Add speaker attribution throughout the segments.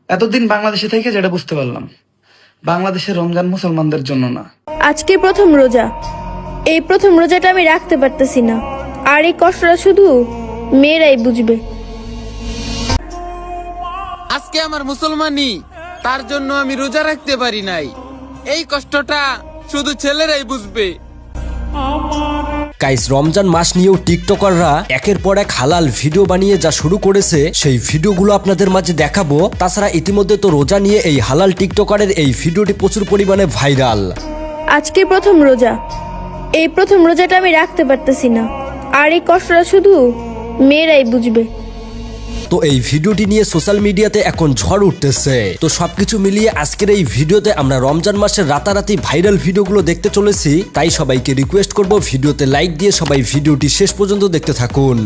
Speaker 1: এতদিন বাংলাদেশে থেকে যেটা বুঝতে পারলাম, বাংলাদেশের রমজান মুসলমানদের জন্য না।
Speaker 2: আজকে প্রথম রোজা, এই প্রথম রোজাটা আমি রাখতে পারতেছি না, আর এই কষ্টটা শুধু মেয়েরাই বুঝবে।
Speaker 3: আজকে আমার মুসলমানি, তার জন্য আমি রোজা রাখতে পারি নাই। এই কষ্টটা শুধু ছেলেরাই বুঝবে।
Speaker 4: গাইস, রমজান মাস নিয়েও টিকটকাররা একের পর এক হালাল ভিডিও বানিয়ে যা শুরু করেছে, সেই ভিডিওগুলো আপনাদের মাঝে দেখাবো। তাছাড়া ইতিমধ্যে তো রোজা নিয়ে এই হালাল টিকটকারের এই ভিডিওটি প্রচুর পরিমাণে ভাইরাল।
Speaker 2: আজকে প্রথম রোজা, এই প্রথম রোজাটা আমি রাখতে পারতেছি না, আর এই কষ্টটা শুধু মেয়েরাই বুঝবে।
Speaker 4: তো এই ভিডিওটি নিয়ে সোশ্যাল মিডিয়াতে এখন ঝড় উঠতেছে। তো সবকিছু মিলিয়ে আজকের এই ভিডিওতে আমরা রমজান মাসের রাতারাতি ভাইরাল ভিডিওগুলো দেখতে চলেছি। তাই সবাইকে রিকোয়েস্ট করব ভিডিওতে লাইক দিয়ে সবাই ভিডিওটি শেষ পর্যন্ত দেখতে থাকুন।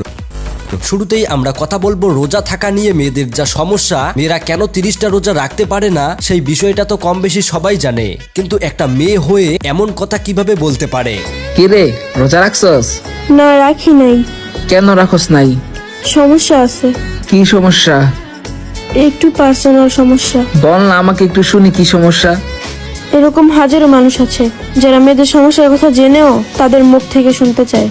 Speaker 4: শুরুতেই আমরা কথা বলবো রোজা থাকা নিয়ে মেয়েদের যা সমস্যা, মেয়েরা কেন 30টা রোজা রাখতে পারে না সেই বিষয়টা তো কম বেশি সবাই জানে, কিন্তু একটা মেয়ে হয়ে এমন কথা কিভাবে বলতে পারে?
Speaker 5: কি রে, রোজা রাখছস?
Speaker 2: না, রাখি নাই।
Speaker 5: কেন রাখস নাই?
Speaker 2: সমস্যা আছে।
Speaker 5: কি সমস্যা?
Speaker 2: একটু পার্সোনাল সমস্যা।
Speaker 5: বল না, আমাকে একটু শুনি কি সমস্যা।
Speaker 2: এরকম হাজারো মানুষ আছে যারা মেয়েদের সমস্যার কথা জেনেও তাদের মুখ থেকে শুনতে চায়।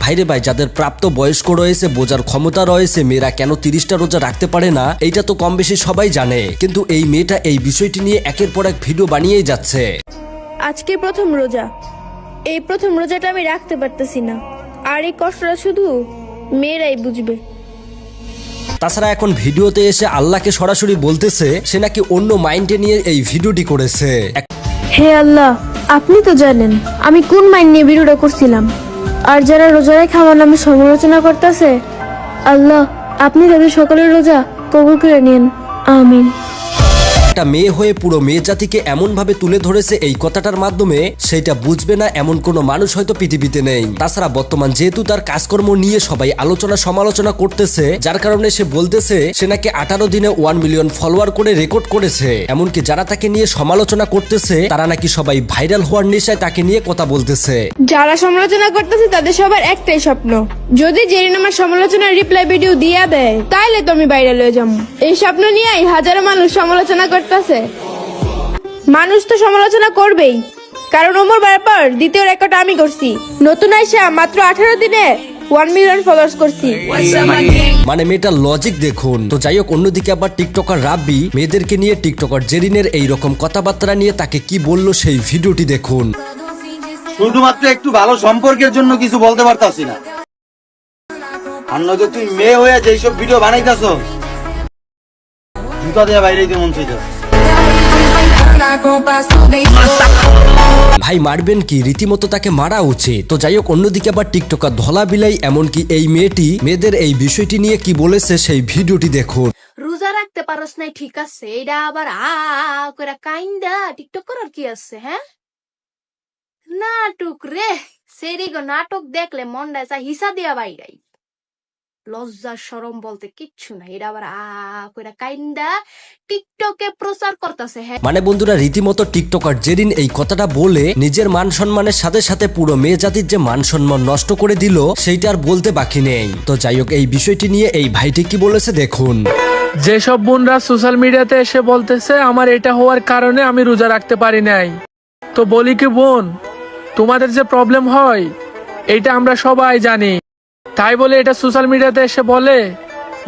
Speaker 4: ভাইরে ভাই, যাদের প্রাপ্ত বয়স্ক রয়েছে, বোঝার ক্ষমতা রয়েছে, মেয়েরা কেন 30টা রোজা রাখতে পারে না এইটা তো কম বেশি সবাই জানে, কিন্তু এই মেয়েটা এই বিষয়টি নিয়ে একের পর এক ভিডিও বানিয়েই যাচ্ছে।
Speaker 2: আজকে প্রথম রোজা, এই প্রথম রোজাটা আমি রাখতে পারতেছি না, আর এই কষ্টটা শুধু মেয়েরাই বুঝবে।
Speaker 4: তাছাড়া এখন ভিডিওতে এসে আল্লাহকে সরাসরি বলতেছে সে নাকি অন্য মাইন্ডে নিয়ে এই ভিডিওটি করেছে।
Speaker 2: হে আল্লাহ, আপনি তো জানেন আমি কোন মাইন্ড নিয়ে ভিডিওটা করছিলাম, আর যারা রোজা রেখে আমার নামে সমালোচনা করতেছে, আল্লাহ আপনি তাদের সকলের রোজা কবুল করে নিন, আমিন।
Speaker 4: একটা মেয়ে হয়ে পুরো মেয়ে জাতিকে এমন ভাবে তুলে ধরেছে এই কথাটার মাধ্যমে, সেটা বুঝবে না এমন কোনো মানুষ হয়তো পৃথিবীতে নেই। তাছাড়া বর্তমান যেহেতু তার কাজকর্ম নিয়ে সবাই আলোচনা সমালোচনা করতেছে, যার কারণে সে বলতেছে সে নাকি 18 দিনে 1 মিলিয়ন ফলোয়ার করে রেকর্ড করেছে। এমনকি যারা তাকে নিয়ে সমালোচনা করতেছে তারা নাকি সবাই ভাইরাল হওয়ার নেশায় তাকে নিয়ে কথা বলতেছে।
Speaker 2: যারা সমালোচনা করতেছে তাদের সবার একটাই স্বপ্ন, যদি জেরিন আমার সমালোচনার রিপ্লাই ভিডিও দিয়া দেয় তাইলে তো আমি ভাইরাল হয়ে যাবো। এই স্বপ্ন নিয়েই হাজারো মানুষ সমালোচনা করতেছে। মানুষ তো সমালোচনা করবেই, কারণ ওমর ব্যাপার দ্বিতীয় রেকর্ড আমি করছি। নতুন আইসা মাত্র 18 দিনে 1 মিলিয়ন ফলোয়ার্স করছি।
Speaker 4: মানে মেয়েটার লজিক দেখুন। তো যাই হোক, অন্যদিকে আবার টিকটকার রাব্বি মেয়েদেরকে নিয়ে টিকটকার জেরিনের এইরকম কথাবার্তা নিয়ে তাকে কি বললো সেই ভিডিওটি দেখুন।
Speaker 6: শুধুমাত্র একটু ভালো সম্পর্কের জন্য কিছু বলতে পারতাছি না, আর নয়তো তুই মেয়ে হয়ে যেসব ভিডিও বানাইতাছ জুতা দিয়ে বাইরে দিতে মন চাইতাছ।
Speaker 4: ভাই মারবেন কি, রীতিমতো তাকে মারা উচিত। তো যাই হোক, অন্যদিকে আবার টিকটকার ধলা বিলাই এমনকি এই মেয়েটি মেয়েদের এই বিষয়টি নিয়ে কি বলেছে সেই ভিডিওটি দেখুন।
Speaker 7: রোজা রাখতে পারস নাই ঠিক আছে, এটা আবার করে কাইন্দা টিকটক করার কি আছে? হ্যাঁ, নাটক রে সেরি গো, নাটক দেখলে মনটা চাই হিসা দিয়া বাইরাই। লজ্জা শরম বলতে কিচ্ছু নাই, এটা আবার করে কাইন্দা টিকটকে প্রচার করতেছে। হ্যাঁ,
Speaker 4: মানে বন্ধুরা, রীতিমতো টিকটকার জেরিন এই কথাটা বলে নিজের মান সম্মানের সাথে সাথে পুরো মেয়ে জাতির যে মান সম্মান নষ্ট করে দিল সেইটা আর বলতে বাকি নেই। তো যাই হোক, এই বিষয়টি নিয়ে এই ভাইটি কি বলেছে দেখুন।
Speaker 8: যেসব বোনরা সোশ্যাল মিডিয়াতে এসে বলতেছে আমার এটা হওয়ার কারণে আমি রোজা রাখতে পারি নাই, তো বলি কি বোন, তোমাদের যে প্রবলেম হয় এটা আমরা সবাই জানি, তাই বলে এটা সোশ্যাল মিডিয়াতে এসে বলে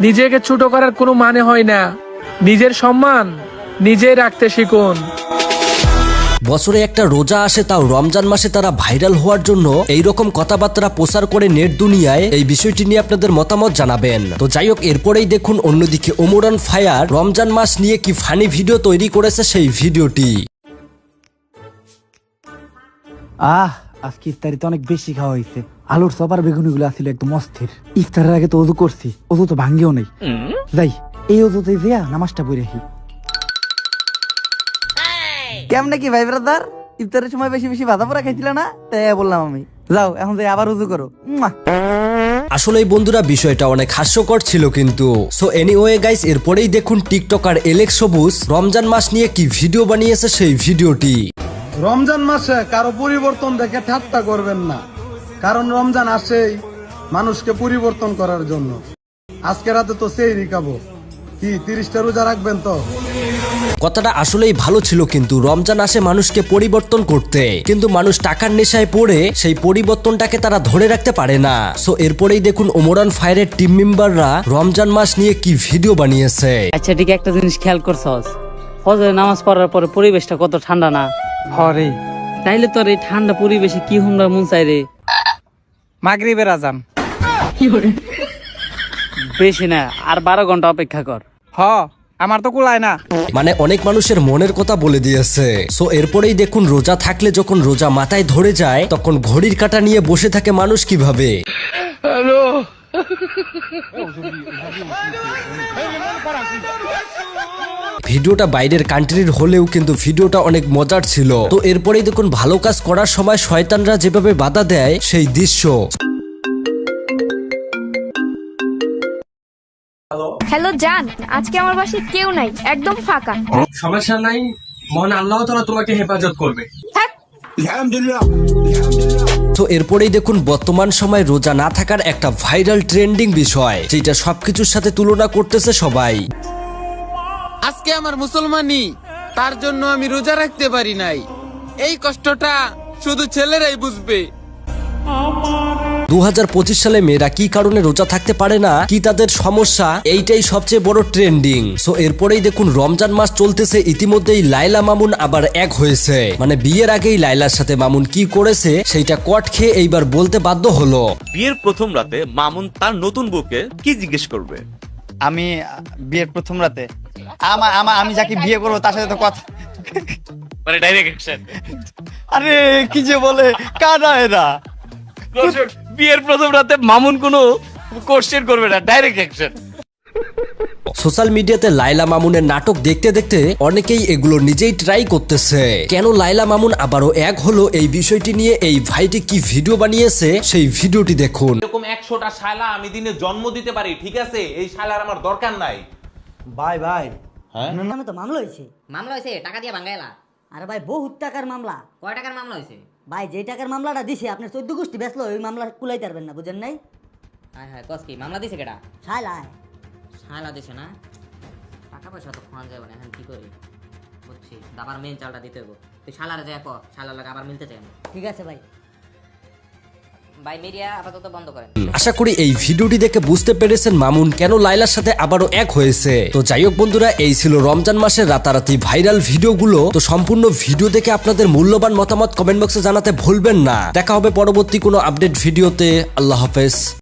Speaker 8: নিজেকে ছোট করার কোনো মানে হয় না। নিজের সম্মান নিজেই রাখতে শিখুন।
Speaker 4: বছরে একটা রোজা আসে, তাও রমজান মাসে তারা ভাইরাল হওয়ার জন্য এইরকম কথাবার্তা প্রচার করে নেট দুনিয়ায়। এই বিষয়টি নিয়ে আপনাদের মতামত জানাবেন। তো যাই হোক, এরপরেই দেখুন অন্যদিকে ওমরান ফায়ার রমজান মাস নিয়ে কি ফানি ভিডিও তৈরি করেছে সেই ভিডিওটি।
Speaker 9: আজকে ইফতারিতে অনেক বেশি খাওয়া হয়েছে। আলুর চপ আর বেগুনি গুলো আসছিল একদম অস্থির। ইফতারের আগে তো অজু করছি, অজু তো ভাঙ্গিও নেই। যাই এই অজুতে যেয়া নামাজটা পড়ে রাখি।
Speaker 10: কেমনে কি ভাই ব্রাদার, ইফতারের সময় বেশি বেশি ভাজা পোড়া খাইছিল না, তাই বললাম আমি। যাও এখন যাই আবার উজু করো।
Speaker 4: আসলে বন্ধুরা, বিষয়টা অনেক হাস্যকর ছিল কিন্তু। সো এনিওয়ে গাইস, এরপরেই দেখুন টিকটকার এলেক্স সবুজ রমজান মাস নিয়ে কি ভিডিও বানিয়েছে সেই ভিডিওটি।
Speaker 11: রমজান মাসে কারো পরিবর্তন দেখে ঠাট্টা করবেন না, কারণ রমজান আসেই মানুষকে পরিবর্তন করার জন্য। আজকে রাতে তো সেহরি খাবো, কি 30টা রোজা রাখবেন তো?
Speaker 4: কথাটা আসলেই ভালো ছিল, কিন্তু রমজান আসে মানুষকে পরিবর্তন করতে, কিন্তু মানুষ টাকার নেশায় পড়ে সেই পরিবর্তনটাকে তারা ধরে রাখতে পারে না। সো এরপরেই দেখুন ওমরান ফায়ারের টিম মেম্বাররা রমজান মাস নিয়ে কি ভিডিও বানিয়েছে।
Speaker 12: আচ্ছা ঠিক একটা জিনিস খেয়াল করছস, ফজরের নামাজ পড়ার পরে পরিবেশটা কত ঠান্ডা না?
Speaker 5: হরে
Speaker 12: তাইলে তোর এই ঠান্ডা পরিবেশে কি হুমরা মন চাই রে?
Speaker 5: মাগরিবের আজান।
Speaker 12: বেশি না, আর 12 ঘন্টা অপেক্ষা কর।
Speaker 5: হ আমার তো কুলায় না।
Speaker 4: মানে অনেক মানুষের মনের কথা বলে দিয়েছে। সো এরপরেই দেখুন রোজা থাকলে যখন রোজা মাথায় ধরে যায় তখন ঘড়ির কাঁটা নিয়ে বসে থাকে মানুষ কিভাবে। ভিডিওটা বাইরের কান্ট্রির হলেও কিন্তু ভিডিওটা অনেক মজার ছিল। তো এরপরেই দেখুন ভালো কাজ করার সময় শয়তানরা যেভাবে বাধা দেয় সেই দৃশ্য।
Speaker 2: হ্যালো জান, আজকে আমার বাসায় কেউ নাই, একদম ফাঁকা।
Speaker 13: সমস্যা নাই, মহান আল্লাহ তাআলা তোমাকে হেফাজত করবে।
Speaker 4: তো এরপরেই দেখুন বর্তমান সময় রোজা না থাকার একটা ভাইরাল ট্রেন্ডিং বিষয়, যেটা সবকিছুর সাথে তুলনা করতেছে সবাই।
Speaker 3: আজকে আমার মুসলমানি, তার জন্য আমি রোজা রাখতে পারি নাই। এই কষ্টটা শুধু ছেলেরাই বুঝবে।
Speaker 4: 2025 সালে মেয়েরা কি কারণে রোজা থাকতে পারে না, কি তাদের সমস্যা, এইটাই সবচেয়ে বড় ট্রেন্ডিং। সো এরপরেই দেখুন রমজান মাস চলতেছে, ইতিমধ্যেই লাইলা মামুন আবার এক হয়েছে। মানে বিয়ের আগেই লাইলার সাথে মামুন কি করেছে সেইটা কট খেয়ে এইবার বলতে বাধ্য হলো।
Speaker 14: বিয়ের প্রথম রাতে মামুন তার নতুন বউকে কি জিজ্ঞেস করবে?
Speaker 10: আমি বিয়ের প্রথম রাতে আমি যাকে বিয়ে করবো তার সাথে তো কথা,
Speaker 14: মানে ডাইরেক্ট অ্যাকশন।
Speaker 10: আরে কি যে বলে কানা এরা।
Speaker 14: বিয়ের প্রথম রাতে মামুন কোনো কোশ্চেন করবে না, ডাইরেক্ট অ্যাকশন।
Speaker 4: সোশ্যাল মিডিয়াতে লাইলা মামুনের নাটক দেখতে দেখতে অনেকেই এগুলো নিজেই ট্রাই করতেছে। কেন লাইলা মামুন আবারও এক হলো, এই বিষয়টি নিয়ে এই ভাইটি কি ভিডিও বানিয়েছে সেই ভিডিওটি দেখুন।
Speaker 15: এরকম 100টা শালা আমি দিনে জন্ম দিতে পারি, ঠিক আছে? এই শালার আমার দরকার নাই।
Speaker 10: ভাই
Speaker 15: হ্যাঁ
Speaker 16: নামে তো মামলা হয়েছে টাকা দিয়ে ভাঙাইলা। আরে ভাই বহুত টাকার মামলা। কয় টাকার মামলা হয়েছে? ভাই যে টাকার মামলাটা দিছে আপনার 14 গোষ্ঠী বেচলো, ওই মামলা কুলাইতে পারবেন না, বুঝেন নাই? হ্যাঁ হ্যাঁ কস কি মামলা দিছে কেডা? শালা দিছে না, টাকা পয়সা তো খাওয়া যাবে না, এখন কি করি বুঝছি, আবার মেন চালটা দিতে হবে। তুই শালারে যাই কো, শালার লাগে আবার মিলতে চাই না। ঠিক আছে ভাই, ভাই মিডিয়া আপাতত বন্ধ করেন।
Speaker 4: আশা করি এই ভিডিওটি দেখে বুঝতে পেরেছেন মামুন কেন লাইলার সাথে আবারও এক হয়েছে। তো যাই হোক বন্ধুরা, এই ছিল রমজান মাসের রাতারাতি ভাইরাল ভিডিওগুলো। তো সম্পূর্ণ ভিডিও দেখে আপনাদের মূল্যবান মতামত কমেন্ট বক্সে জানাতে ভুলবেন না। দেখা হবে পরবর্তী কোনো আপডেট ভিডিওতে। আল্লাহ হাফেজ।